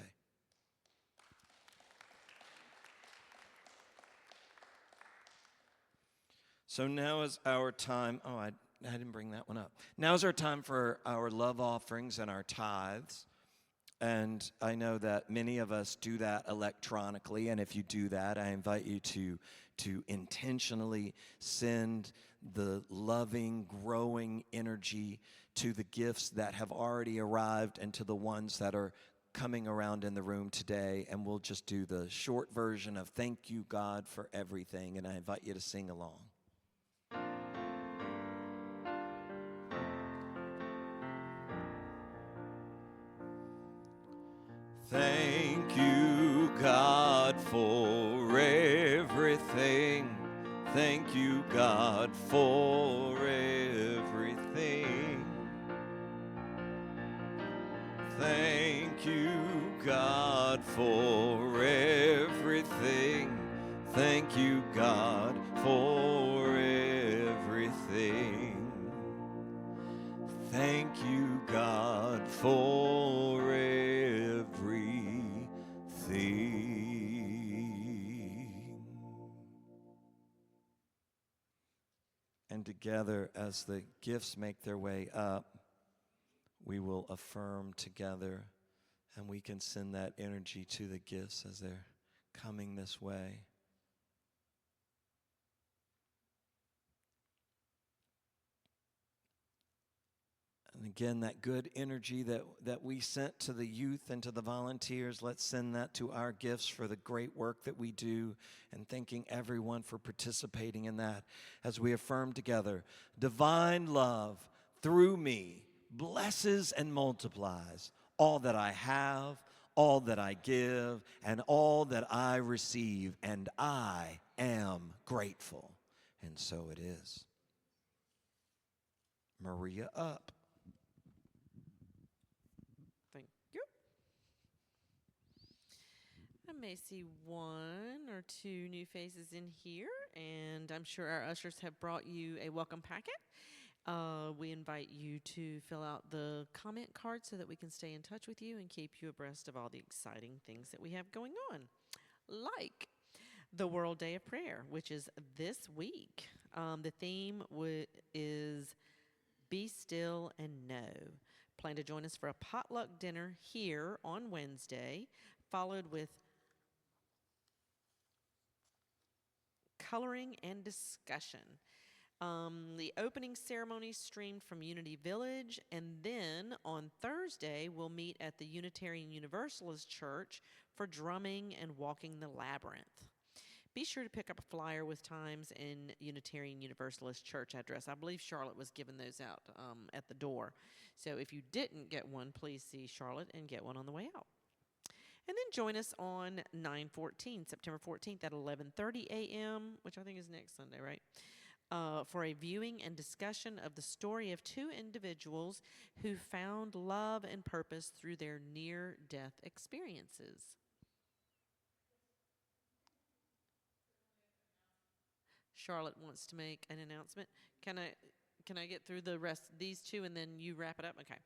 So now is our time. Oh, I didn't bring that one up. Now is our time for our love offerings and our tithes. And I know that many of us do that electronically. And if you do that, I invite you to intentionally send the loving, growing energy to the gifts that have already arrived and to the ones that are coming around in the room today. And we'll just do the short version of thank you, God, for everything. And I invite you to sing along. Thank you, God, for everything. Thank you, God, for everything. Thank you, God, for everything. Thank you, God, for everything. Thank you, God, for everything. And together, as the gifts make their way up, we will affirm together, and we can send that energy to the gifts as they're coming this way. And again, that good energy that we sent to the youth and to the volunteers, let's send that to our gifts for the great work that we do, and thanking everyone for participating in that as we affirm together. Divine love through me blesses and multiplies all that I have, all that I give, and all that I receive, and I am grateful. And so it is. Maria up. Thank you. I may see one or two new faces in here, and I'm sure our ushers have brought you a welcome packet. We invite you to fill out the comment card so that we can stay in touch with you and keep you abreast of all the exciting things that we have going on, like the World Day of Prayer, which is this week. The theme is Be Still and Know. Plan to join us for a potluck dinner here on Wednesday, followed with coloring and discussion. The opening ceremony streamed from Unity Village, and then on Thursday we'll meet at the Unitarian Universalist Church for drumming and walking the labyrinth. Be sure to pick up a flyer with times and Unitarian Universalist Church address. I believe Charlotte was giving those out at the door. So if you didn't get one, please see Charlotte and get one on the way out. And then join us on September 14th at 11:30 a.m., which I think is next Sunday, right? For a viewing and discussion of the story of two individuals who found love and purpose through their near-death experiences. Charlotte wants to make an announcement. Can I get through the rest of these two and then you wrap it up? Okay.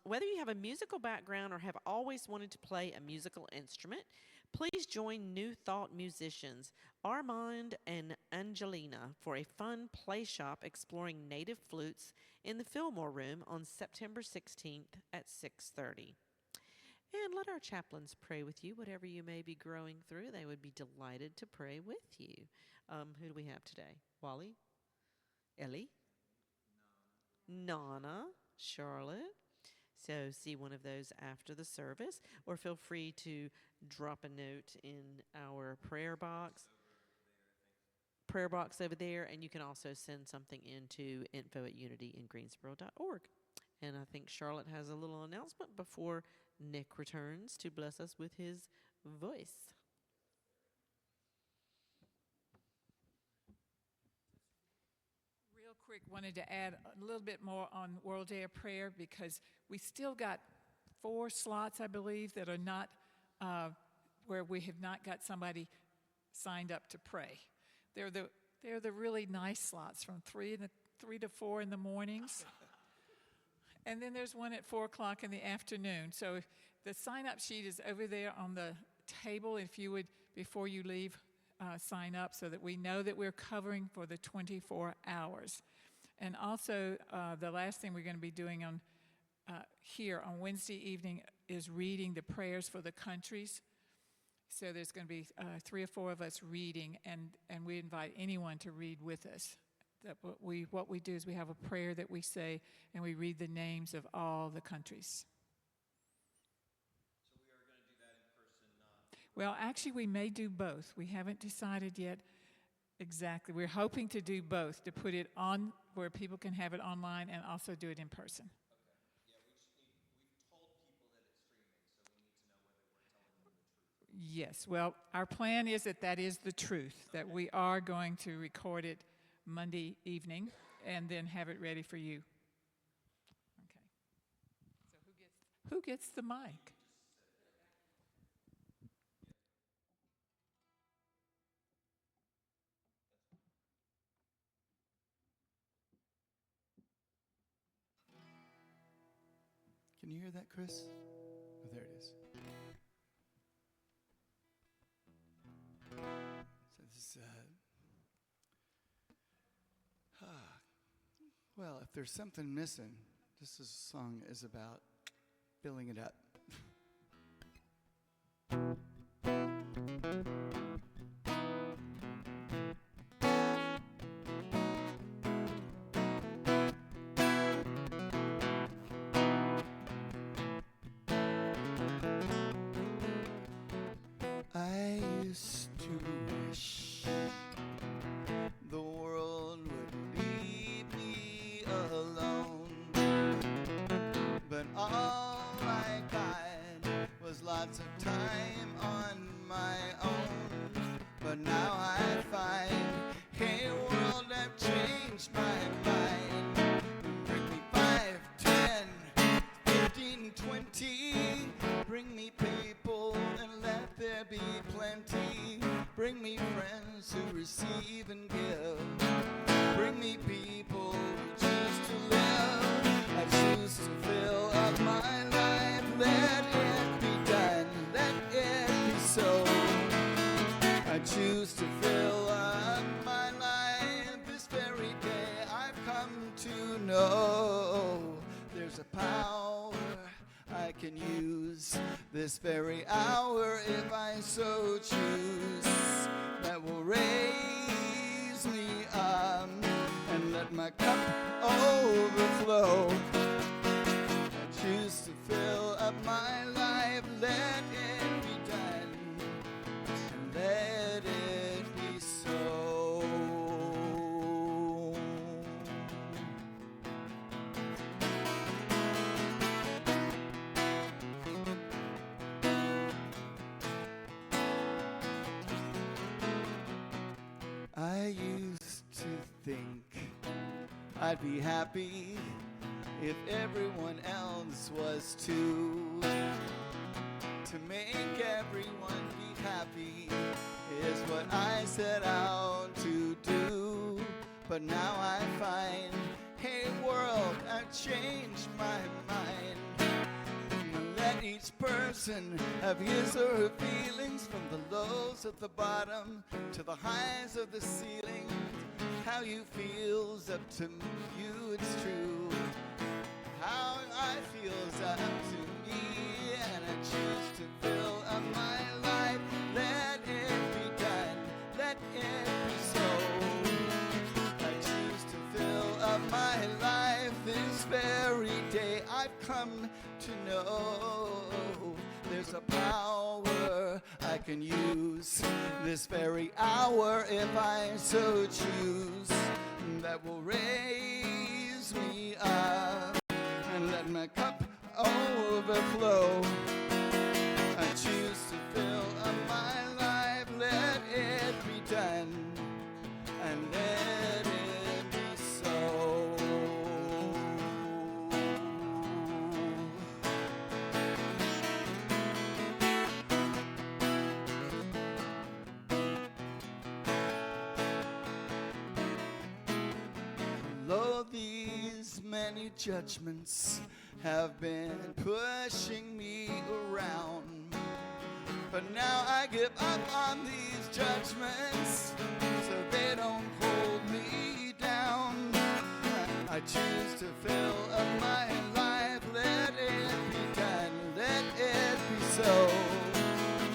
Whether you have a musical background or have always wanted to play a musical instrument, please join New Thought musicians Armand and Angelina for a fun play shop exploring native flutes in the Fillmore Room on September 16th at 6:30. And let our chaplains pray with you, whatever you may be growing through. They would be delighted to pray with you. Who do we have today? Wally? Ellie? Nana? Charlotte? So see one of those after the service, or feel free to drop a note in our prayer box over there, and you can also send something into info@unityingreensboro.org. And I think Charlotte has a little announcement before Nick returns to bless us with his voice. Real quick, wanted to add a little bit more on World Day of Prayer because we still got 4 slots, I believe, that are not, where we have not got somebody signed up to pray. They're the really nice slots from 3 to 4 in the mornings. And then there's one at 4 o'clock in the afternoon. So the sign-up sheet is over there on the table. If you would, before you leave, sign up so that we know that we're covering for the 24 hours. And also, the last thing we're going to be doing on here on Wednesday evening is reading the prayers for the countries. So there's going to be 3 or 4 of us reading, and we invite anyone to read with us. What we do is we have a prayer that we say, and we read the names of all the countries. So we are going to do that in person, not... Well, actually, we may do both. We haven't decided yet exactly. We're hoping to do both, to put it on where people can have it online and also do it in person. Okay. Yeah, we've told people that it's streaming, so we need to know whether we're telling them the truth. Yes, well, our plan is that is the truth, that we are going to record it Monday evening and then have it ready for you. Okay. So who gets the mic? Can you hear that, Chris? Oh, there it is. So this well, if there's something missing, this song is about filling it up. I used to wish the world would leave me alone, but all I got was lots of time on my own. But now I find, hey world, I've changed my mind. Bring me 5, 10, 15, 20. Bring me people and let there be plenty. Bring me friends who receive and give. Bring me people who choose to live. I choose to fill up my life. Let it be done. Let it be so. I choose to fill up my life. This very day I've come to know there's a power I can use this very hour if I so choose, that will raise me up and let my cup overflow. I choose to fill up my life, let it be done, and let it be so. I used to think I'd be happy if everyone else was too. To make everyone be happy is what I set out to do. But now I find, hey world, I've changed my mind. Let each person have his or her feelings, from the lows of the bottom to the highs of the ceiling. How you feel's up to you, it's true. How I feel's up to me, and I choose to fill up my life. Let it be done, let it be so. I choose to fill up my life this very day. I've come to know there's a power I can use this very hour if I so choose, that will raise me up and let my cup overflow. I choose to fill up my life, let it be done, and let it be so. Though these many judgments have been pushing me around, but now I give up on these judgments so they don't hold me down. I choose to fill up my life, let it be done, let it be so.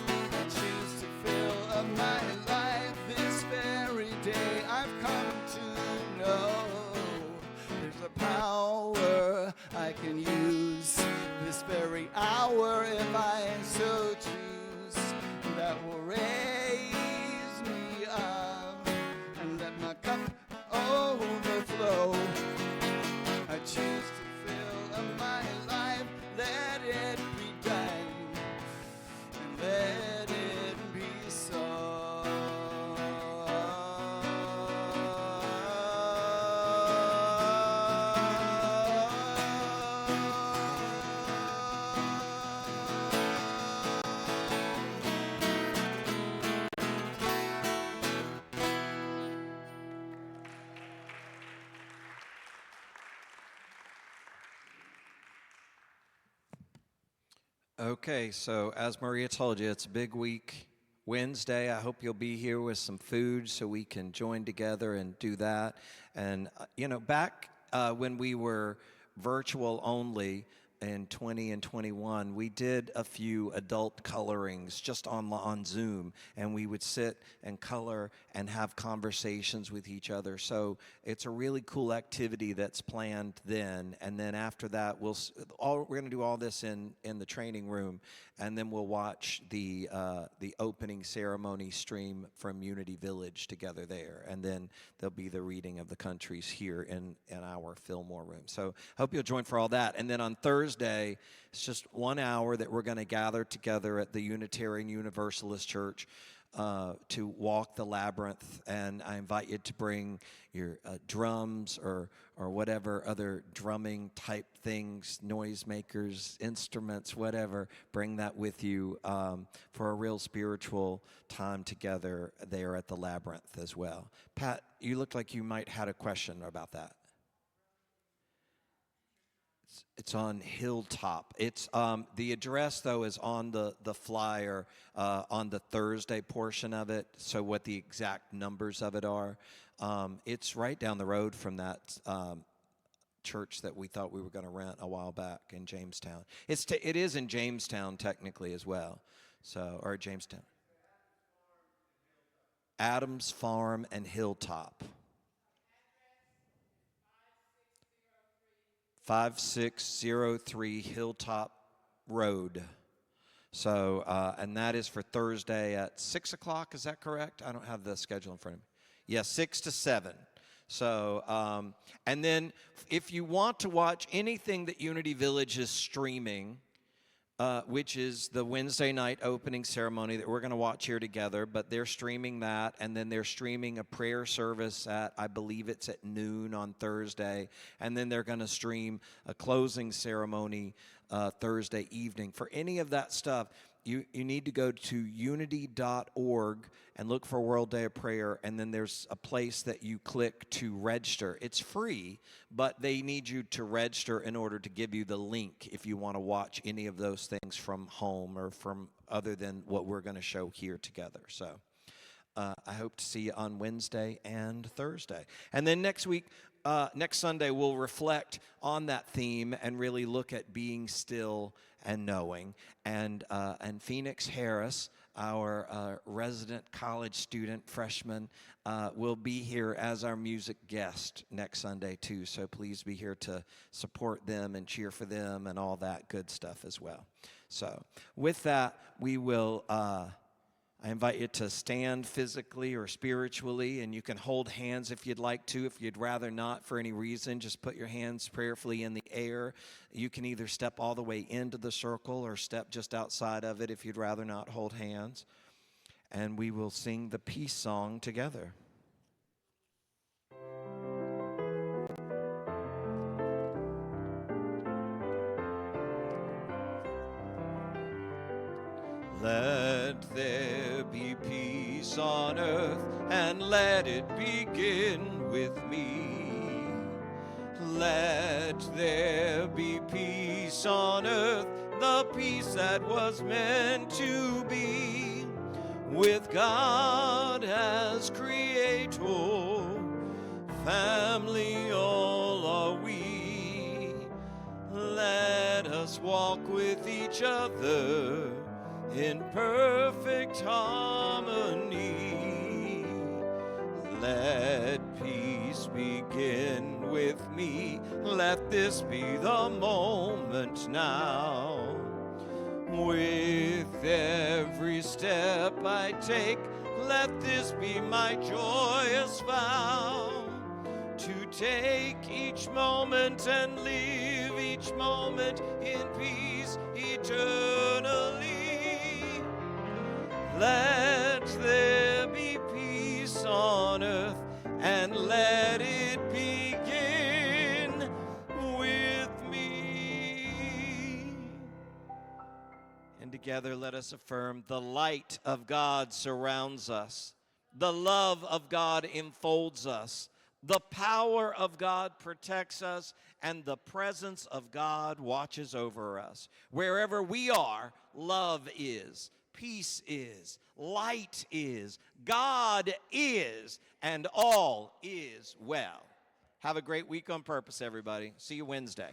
I choose to fill up my life this very day. I've come to know there's a power I can use this very hour if I so choose, that will raise me up and let my cup overflow. I choose to fill up my life, let it be done, and let it be so. Okay, so as Maria told you, it's a big week. Wednesday, I hope you'll be here with some food so we can join together and do that. And, back when we were virtual only in 20 and 21, we did a few adult colorings just on Zoom, and we would sit and color and have conversations with each other. So it's a really cool activity that's planned then, and then after that, we're going to do all this in the training room, and then we'll watch the opening ceremony stream from Unity Village together there, and then there'll be the reading of the countries here in our Fillmore room. So hope you'll join for all that, and then on Thursday, it's just 1 hour that we're going to gather together at the Unitarian Universalist Church to walk the labyrinth, and I invite you to bring your drums or whatever other drumming type things, noisemakers, instruments, whatever. Bring that with you for a real spiritual time together there at the labyrinth as well. Pat, you looked like you might had a question about that. It's on Hilltop. It's the address though is on the flyer on the Thursday portion of it. So what the exact numbers of it are, it's right down the road from that church that we thought we were going to rent a while back in Jamestown. It is in Jamestown technically as well. So or Jamestown. Adams Farm and Hilltop. 5603 Hilltop Road. So, and that is for Thursday at 6 o'clock, is that correct? I don't have the schedule in front of me. Yeah, 6 to 7. So, and then if you want to watch anything that Unity Village is streaming, which is the Wednesday night opening ceremony that we're going to watch here together, but they're streaming that, and then they're streaming a prayer service at, I believe it's at noon on Thursday, and then they're going to stream a closing ceremony Thursday evening. For any of that stuff, you need to go to unity.org and look for World Day of Prayer, and then there's a place that you click to register. It's free, but they need you to register in order to give you the link if you want to watch any of those things from home or from other than what we're going to show here together. So I hope to see you on Wednesday and Thursday. And then next week, next Sunday, we'll reflect on that theme and really look at being still and knowing. And Phoenix Harris our resident college student, freshman, will be here as our music guest next Sunday too. So please be here to support them and cheer for them and all that good stuff as well. So with that, we will... I invite you to stand physically or spiritually, and you can hold hands if you'd like to. If you'd rather not for any reason, just put your hands prayerfully in the air. You can either step all the way into the circle or step just outside of it if you'd rather not hold hands. And we will sing the peace song together. Let there be peace on earth, and let it begin with me. Let there be peace on earth, the peace that was meant to be. With God as creator, family all are we. Let us walk with each other in perfect harmony. Let peace begin with me. Let this be the moment now. With every step I take, let this be my joyous vow. To take each moment and live each moment in peace eternally. Let there be peace on earth, and let it begin with me. And together let us affirm, the light of God surrounds us. The love of God enfolds us. The power of God protects us, and the presence of God watches over us. Wherever we are, love is. Peace is, light is, God is, and all is well. Have a great week on purpose, everybody. See you Wednesday.